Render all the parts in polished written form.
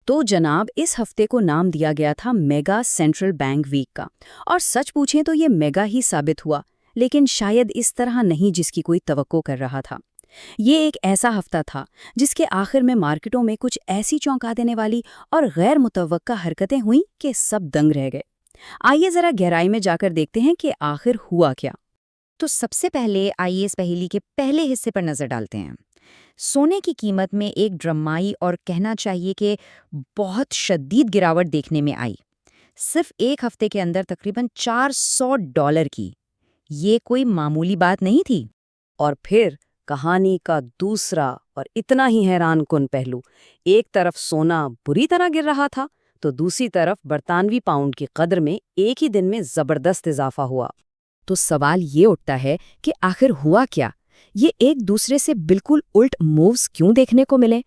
تو जनाब इस हफ्ते को नाम दिया गया था मेगा सेंट्रल बैंक वीक का। और सच पूछें तो ये मेगा ही साबित हुआ, लेकिन शायद इस तरह नहीं जिसकी कोई तवक्को कर रहा था। ये एक ऐसा हफ्ता था जिसके आखिर में मार्केटों में कुछ ऐसी चौंका देने वाली और गैर मुतवक्का हरकतें हुईं कि सब दंग रह गए। आइए जरा गहराई में जाकर देखते हैं कि आखिर हुआ क्या। तो सबसे पहले आइए इस पहेली के पहले हिस्से पर नजर डालते हैं। सोने की कीमत में एक ड्रामाई और कहना चाहिए कि बहुत शदीद गिरावट देखने में आई। सिर्फ एक हफ्ते के अंदर तकरीबन $400 की। ये कोई मामूली बात नहीं थी। और फिर कहानी का दूसरा और इतना ही हैरान कुन पहलू, एक तरफ सोना बुरी तरह गिर रहा था तो दूसरी तरफ बरतानवी पाउंड की कदर में एक ही दिन में जबरदस्त इजाफा हुआ। तो सवाल ये उठता है कि आखिर हुआ क्या? ये एक दूसरे से बिल्कुल उल्ट मूव्स क्यों देखने को मिले?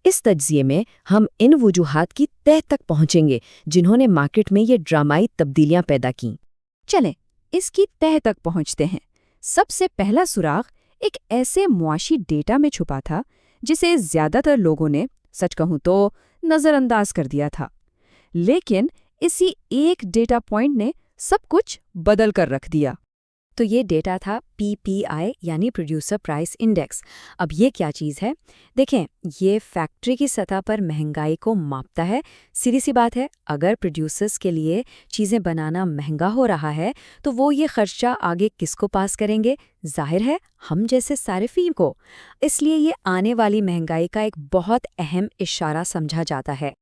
इस तज्जिए में हम इन वजूहात की तह तक पहुंचेंगे जिन्होंने मार्केट में ये ड्रामाई तब्दीलियां पैदा की। चलें, इसकी तह तक पहुंचते हैं। सबसे पहला सुराग एक ऐसे मुआशी डेटा में छुपा था जिसे ज्यादातर लोगों ने, सच कहूं तो, नजरअंदाज कर दिया था। लेकिन इसी एक डेटा पॉइंट ने सब कुछ बदल कर रख दिया। तो ये डेटा था PPI यानी प्रोड्यूसर प्राइस इंडेक्स। अब ये क्या चीज़ है? देखें, ये फैक्ट्री की सतह पर महंगाई को मापता है। सीधी सी बात है, अगर प्रोड्यूसर्स के लिए चीज़ें बनाना महंगा हो रहा है तो वो ये खर्चा आगे किसको पास करेंगे? जाहिर है, हम जैसे सारिफीन को। इसलिए ये आने वाली महंगाई का एक बहुत अहम इशारा समझा जाता है।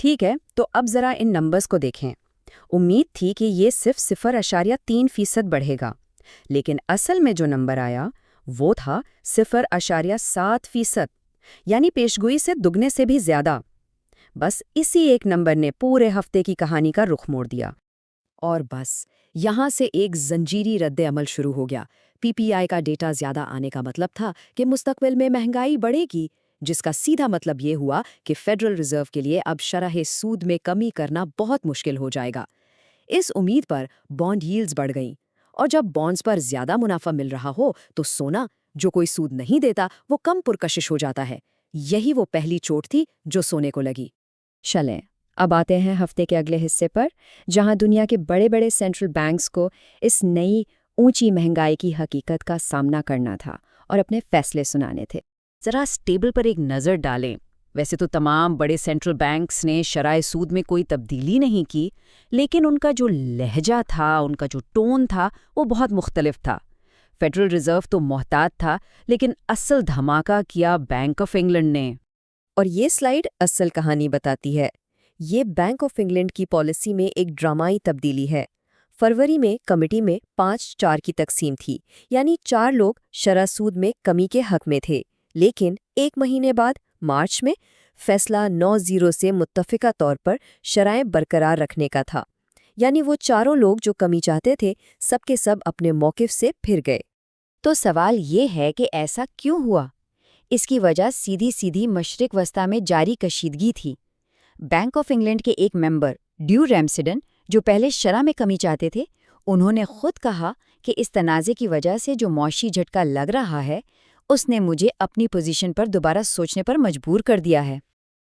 ठीक है, तो अब ज़रा इन नंबर्स को देखें। उम्मीद थी कि ये सिर्फ 0.3% बढ़ेगा, लेकिन असल में जो नंबर आया वो था 0.7%, यानी पेशगोई से दुगने से भी ज्यादा। बस इसी एक नंबर ने पूरे हफ्ते की कहानी का रुख मोड़ दिया। और बस यहां से एक जंजीरी रद्द-ए-अमल शुरू हो गया। PPI का डेटा ज्यादा आने का मतलब था कि मुस्तकबिल में महंगाई बढ़ेगी, जिसका सीधा मतलब ये हुआ कि फेडरल रिजर्व के लिए अब शरह सूद में कमी करना बहुत मुश्किल हो जाएगा। इस उम्मीद पर बॉन्ड यील्ड्स बढ़ गईं, और जब बॉन्ड्स पर ज्यादा मुनाफा मिल रहा हो तो सोना, जो कोई सूद नहीं देता, वो कम पुरकशिश हो जाता है। यही वो पहली चोट थी जो सोने को लगी। चलें, अब आते हैं हफ्ते के अगले हिस्से पर, जहां दुनिया के बड़े बड़े सेंट्रल बैंक्स को इस नई ऊंची महंगाई की हकीकत का सामना करना था और अपने फैसले सुनाने थे। जरा इस टेबल पर एक नज़र डालें। वैसे तो तमाम बड़े सेंट्रल बैंक्स ने शराय सूद में कोई तब्दीली नहीं की, लेकिन उनका जो लहजा था, उनका जो टोन था, वो बहुत मुख्तलिफ था। फेडरल रिजर्व तो मोहतात था, लेकिन असल धमाका किया बैंक ऑफ इंग्लैंड ने। और ये स्लाइड असल कहानी बताती है। ये बैंक ऑफ इंग्लैंड की पॉलिसी में एक ड्रामाई तब्दीली है। फरवरी में कमेटी में 5-4 की तकसीम थी, यानी 4 लोग शरह सूद में कमी के हक में थे। लेकिन एक महीने बाद मार्च में फैसला 9-0 से मुत्तफिका तौर पर शराएं बरकरार रखने का था। यानी वो चारों लोग जो कमी चाहते थे, सबके सब अपने मौक़िफ़ से फिर गए। तो सवाल ये है कि ऐसा क्यों हुआ? इसकी वजह सीधी सीधी मशरिक वस्ता में जारी कशीदगी थी। बैंक ऑफ इंग्लैंड के एक मेंबर ड्यू रैमसिडन, जो पहले शरह में कमी चाहते थे, उन्होंने खुद कहा कि इस तनाज़े की वजह से जो मौशी झटका लग रहा है, उसने मुझे अपनी पोजीशन पर दोबारा सोचने पर मजबूर कर दिया है।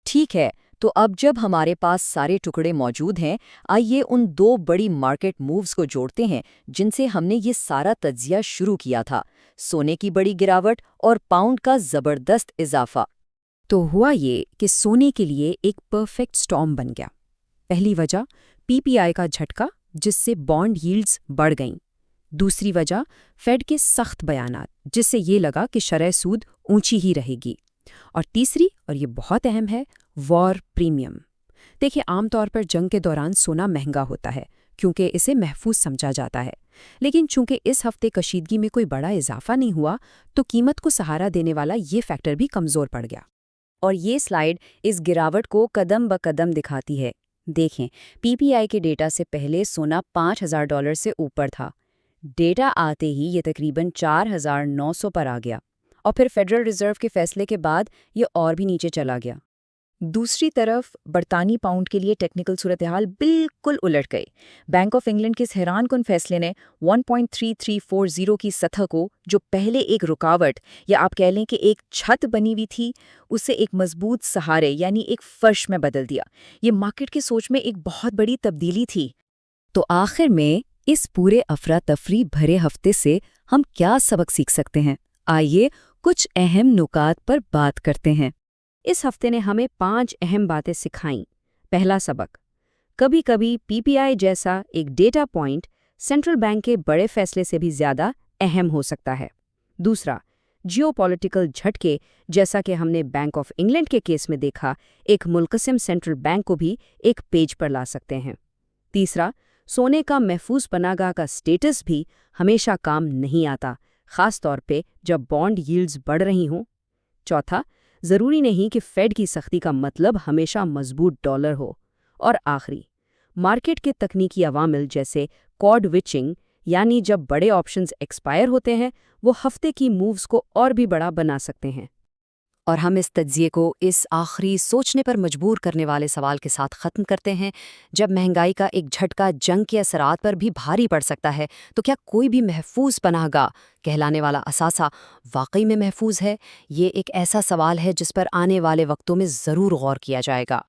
ठीक है, तो अब जब हमारे पास सारे टुकड़े मौजूद हैं, आइए उन 2 बड़ी मार्केट मूव्स को जोड़ते हैं जिनसे हमने ये सारा तज्जिया शुरू किया था, सोने की बड़ी गिरावट और पाउंड का ज़बरदस्त इजाफा। तो हुआ ये कि सोने के लिए एक परफेक्ट स्टॉर्म बन गया। पहली वजह PPI का झटका, जिससे बॉन्ड यील्ड्स बढ़ गईं। दूसरी वजह फेड के सख्त बयानात, जिससे ये लगा कि शरह सूद ऊंची ही रहेगी। और तीसरी, और ये बहुत अहम है, वॉर प्रीमियम। देखिए, आमतौर पर जंग के दौरान सोना महंगा होता है क्योंकि इसे महफूज समझा जाता है, लेकिन चूंकि इस हफ्ते कशीदगी में कोई बड़ा इजाफा नहीं हुआ, तो कीमत को सहारा देने वाला ये फैक्टर भी कमज़ोर पड़ गया। और ये स्लाइड इस गिरावट को कदम ब कदम दिखाती है। देखें, PPI के डेटा से पहले सोना $5,000 से ऊपर था। डेटा आते ही ये तकरीबन 4,900 पर आ गया, और फिर फेडरल रिजर्व के फैसले के बाद ये और भी नीचे चला गया। دوسری طرف برطانوی پاؤنڈ کے لیے ٹیکنیکل صورتحال بالکل الٹ گئی۔ بینک آف انگلینڈ کے اس حیران کن فیصلے نے 1.3340 کی سطح کو، جو پہلے ایک رکاوٹ یا آپ کہہ لیں کہ ایک چھت بنی ہوئی تھی، اسے ایک مضبوط سہارے یعنی ایک فرش میں بدل دیا۔ یہ مارکیٹ کی سوچ میں ایک بہت بڑی تبدیلی تھی۔ تو آخر میں اس پورے افراتفری بھرے ہفتے سے ہم کیا سبق سیکھ سکتے ہیں؟ آئیے کچھ اہم نکات پر بات کرتے ہیں۔ اس ہفتے نے ہمیں 5 اہم باتیں سکھائیں۔ پہلا سبق، کبھی کبھی پی پی آئی جیسا ایک ڈیٹا پوائنٹ سینٹرل بینک کے بڑے فیصلے سے بھی زیادہ اہم ہو سکتا ہے۔ دوسرا، جیو پولیٹیکل جھٹکے جیسا کہ ہم نے بینک آف انگلینڈ کے کیس میں دیکھا، ایک منقسم سینٹرل بینک کو بھی ایک پیج پر لا سکتے ہیں۔ تیسرا، سونے کا محفوظ پناہ گاہ کا سٹیٹس بھی ہمیشہ کام نہیں آتا، خاص طور پہ جب بانڈ ییلڈز بڑھ رہی ہوں۔ چوتھا، ضروری نہیں کہ فیڈ کی سختی کا مطلب ہمیشہ مضبوط ڈالر ہو۔ اور آخری، مارکیٹ کے تکنیکی عوامل جیسے کارڈ وچنگ، یعنی جب بڑے آپشنز ایکسپائر ہوتے ہیں، وہ ہفتے کی مووز کو اور بھی بڑا بنا سکتے ہیں۔ اور ہم اس تجزیے کو اس آخری سوچنے پر مجبور کرنے والے سوال کے ساتھ ختم کرتے ہیں، جب مہنگائی کا ایک جھٹکا جنگ کے اثرات پر بھی بھاری پڑ سکتا ہے، تو کیا کوئی بھی محفوظ پناہ گاہ کہلانے والا اثاثہ واقعی میں محفوظ ہے؟ یہ ایک ایسا سوال ہے جس پر آنے والے وقتوں میں ضرور غور کیا جائے گا۔